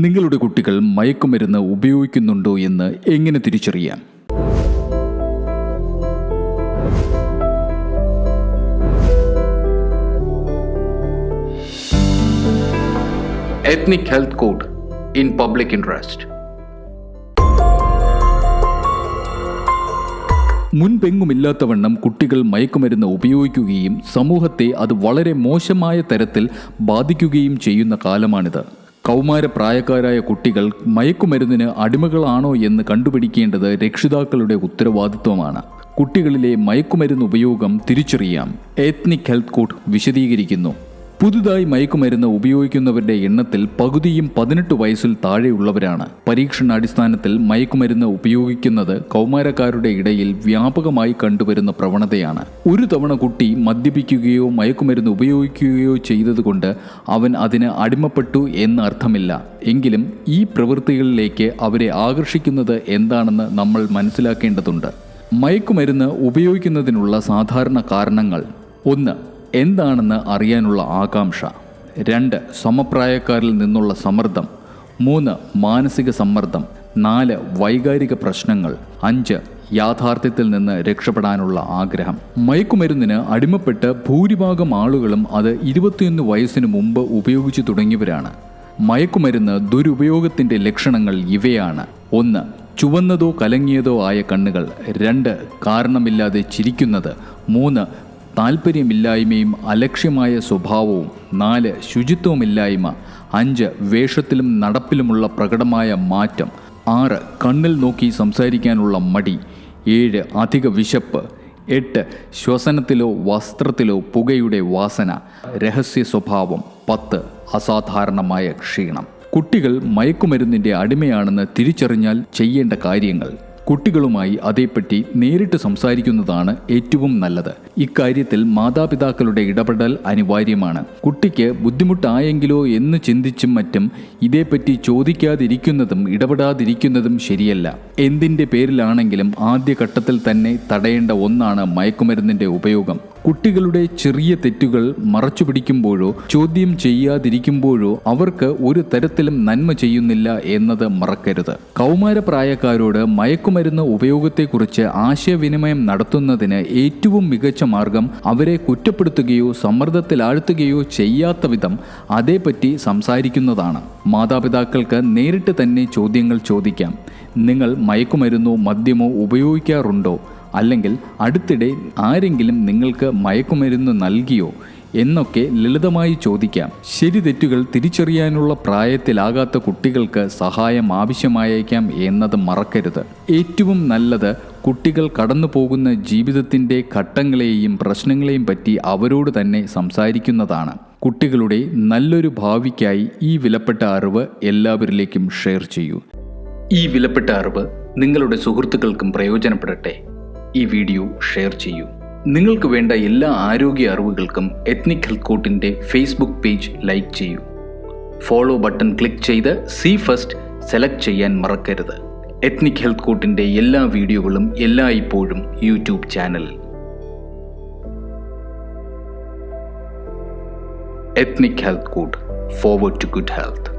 നിങ്ങളുടെ കുട്ടികൾ മയക്കുമരുന്ന് ഉപയോഗിക്കുന്നുണ്ടോ എന്ന് എങ്ങനെ തിരിച്ചറിയാം? Ethnic health code in public interest. മുൻപെങ്ങുമില്ലാത്തവണ്ണം കുട്ടികൾ മയക്കുമരുന്ന് ഉപയോഗിക്കുകയും സമൂഹത്തെ അത് വളരെ മോശമായ തരത്തിൽ ബാധിക്കുകയും ചെയ്യുന്ന കാലമാണിത്. കൗമാരപ്രായക്കാരായ കുട്ടികൾ മയക്കുമരുന്നിന് അടിമകളാണോ എന്ന് കണ്ടുപിടിക്കേണ്ടത് രക്ഷിതാക്കളുടെ ഉത്തരവാദിത്വമാണ്. കുട്ടികളിലെ മയക്കുമരുന്ന് ഉപയോഗം തിരിച്ചറിയാം. എത്നിക് ഹെൽത്ത് കോഡ് വിശദീകരിക്കുന്നു. പുതുതായി മയക്കുമരുന്ന് ഉപയോഗിക്കുന്നവരുടെ എണ്ണത്തിൽ പകുതിയും 18 വയസ്സിൽ താഴെയുള്ളവരാണ്. പരീക്ഷണാടിസ്ഥാനത്തിൽ മയക്കുമരുന്ന് ഉപയോഗിക്കുന്നത് കൗമാരക്കാരുടെ ഇടയിൽ വ്യാപകമായി കണ്ടുവരുന്ന പ്രവണതയാണ്. ഒരു തവണ കുട്ടി മദ്യപിക്കുകയോ മയക്കുമരുന്ന് ഉപയോഗിക്കുകയോ ചെയ്തതുകൊണ്ട് അവൻ അതിന് അടിമപ്പെട്ടു എന്നർത്ഥമില്ല. എങ്കിലും ഈ പ്രവൃത്തികളിലേക്ക് അവരെ ആകർഷിക്കുന്നത് എന്താണെന്ന് നമ്മൾ മനസ്സിലാക്കേണ്ടതുണ്ട്. മയക്കുമരുന്ന് ഉപയോഗിക്കുന്നതിനുള്ള സാധാരണ കാരണങ്ങൾ: 1. എന്താണെന്ന് അറിയാനുള്ള ആകാംക്ഷ. 2. സമപ്രായക്കാരിൽ നിന്നുള്ള സമ്മർദ്ദം. 3. മാനസിക സമ്മർദ്ദം. 4. വൈകാരിക പ്രശ്നങ്ങൾ. 5. യാഥാർത്ഥ്യത്തിൽ നിന്ന് രക്ഷപ്പെടാനുള്ള ആഗ്രഹം. മയക്കുമരുന്നിന് അടിമപ്പെട്ട് ഭൂരിഭാഗം ആളുകളും അത് 21 വയസ്സിന് മുമ്പ് ഉപയോഗിച്ചു തുടങ്ങിയവരാണ്. മയക്കുമരുന്ന് ദുരുപയോഗത്തിൻ്റെ ലക്ഷണങ്ങൾ ഇവയാണ്: 1. ചുവന്നതോ കലങ്ങിയതോ ആയ കണ്ണുകൾ. 2. കാരണമില്ലാതെ ചിരിക്കുന്നത്. 3. താല്പര്യമില്ലായ്മയും അലക്ഷ്യമായ സ്വഭാവവും. 4. ശുചിത്വമില്ലായ്മ. 5. വേഷത്തിലും നടപ്പിലുമുള്ള പ്രകടമായ മാറ്റം. 6. കണ്ണിൽ നോക്കി സംസാരിക്കാനുള്ള മടി. 7. അധിക വിശപ്പ്. 8. ശ്വസനത്തിലോ വസ്ത്രത്തിലോ പുകയുടെ വാസന, രഹസ്യ സ്വഭാവം. 10. അസാധാരണമായ ക്ഷീണം. കുട്ടികൾ മയക്കുമരുന്നിൻ്റെ അടിമയാണെന്ന് തിരിച്ചറിഞ്ഞാൽ ചെയ്യേണ്ട കാര്യങ്ങൾ: കുട്ടികളുമായി അതേപ്പറ്റി നേരിട്ട് സംസാരിക്കുന്നതാണ് ഏറ്റവും നല്ലത്. ഇക്കാര്യത്തിൽ മാതാപിതാക്കളുടെ ഇടപെടൽ അനിവാര്യമാണ്. കുട്ടിക്ക് ബുദ്ധിമുട്ടായെങ്കിലോ എന്ന് ചിന്തിച്ചും മറ്റും ഇതേപ്പറ്റി ചോദിക്കാതിരിക്കുന്നതും ഇടപെടാതിരിക്കുന്നതും ശരിയല്ല. എന്തിൻ്റെ പേരിലാണെങ്കിലും ആദ്യഘട്ടത്തിൽ തന്നെ തടയേണ്ട ഒന്നാണ് മയക്കുമരുന്നിൻ്റെ ഉപയോഗം. കുട്ടികളുടെ ചെറിയ തെറ്റുകൾ മറച്ചുപിടിക്കുമ്പോഴോ ചോദ്യം ചെയ്യാതിരിക്കുമ്പോഴോ അവർക്ക് ഒരു തരത്തിലും നന്മ ചെയ്യുന്നില്ല എന്നത് മറക്കരുത്. കൗമാരപ്രായക്കാരോട് മയക്കുമരുന്ന് ഉപയോഗത്തെക്കുറിച്ച് ആശയവിനിമയം നടത്തുന്നതിന് ഏറ്റവും മികച്ച മാർഗം അവരെ കുറ്റപ്പെടുത്തുകയോ സമ്മർദ്ദത്തിലാഴ്ത്തുകയോ ചെയ്യാത്ത വിധം അതേപ്പറ്റി സംസാരിക്കുന്നതാണ്. മാതാപിതാക്കൾക്ക് നേരിട്ട് തന്നെ ചോദ്യങ്ങൾ ചോദിക്കാം. നിങ്ങൾ മയക്കുമരുന്നോ മദ്യമോ ഉപയോഗിക്കാറുണ്ടോ? അല്ലെങ്കിൽ അടുത്തിടെ ആരെങ്കിലും നിങ്ങൾക്ക് മയക്കുമരുന്ന് നൽകിയോ എന്നൊക്കെ ലളിതമായി ചോദിക്കാം. ശരി തെറ്റുകൾ തിരിച്ചറിയാനുള്ള പ്രായത്തിലാകാത്ത കുട്ടികൾക്ക് സഹായം ആവശ്യമായേക്കാം എന്നത് മറക്കരുത്. ഏറ്റവും നല്ലത് കുട്ടികൾ കടന്നു പോകുന്ന ജീവിതത്തിൻ്റെ ഘട്ടങ്ങളെയും പ്രശ്നങ്ങളെയും പറ്റി അവരോട് തന്നെ സംസാരിക്കുന്നതാണ്. കുട്ടികളുടെ നല്ലൊരു ഭാവിക്കായി ഈ വിലപ്പെട്ട അറിവ് എല്ലാവരിലേക്കും ഷെയർ ചെയ്യൂ. ഈ വിലപ്പെട്ട അറിവ് നിങ്ങളുടെ സുഹൃത്തുക്കൾക്കും പ്രയോജനപ്പെടട്ടെ. ഈ വീഡിയോ ഷെയർ ചെയ്യൂ. നിങ്ങൾക്ക് വേണ്ട എല്ലാ ആരോഗ്യ അറിവുകൾക്കും എത്നിക് ഹെൽത്ത് കോഡിൻ്റെ ഫേസ്ബുക്ക് പേജ് ലൈക്ക് ചെയ്യൂ. ഫോളോ ബട്ടൺ ക്ലിക്ക് ചെയ്ത് സീ ഫസ്റ്റ് സെലക്ട് ചെയ്യാൻ മറക്കരുത്. എത്നിക് ഹെൽത്ത് കോഡിൻ്റെ എല്ലാ വീഡിയോകളും എല്ലായ്പ്പോഴും യൂട്യൂബ് ചാനലിൽ. Ethnic health code, forward to good health.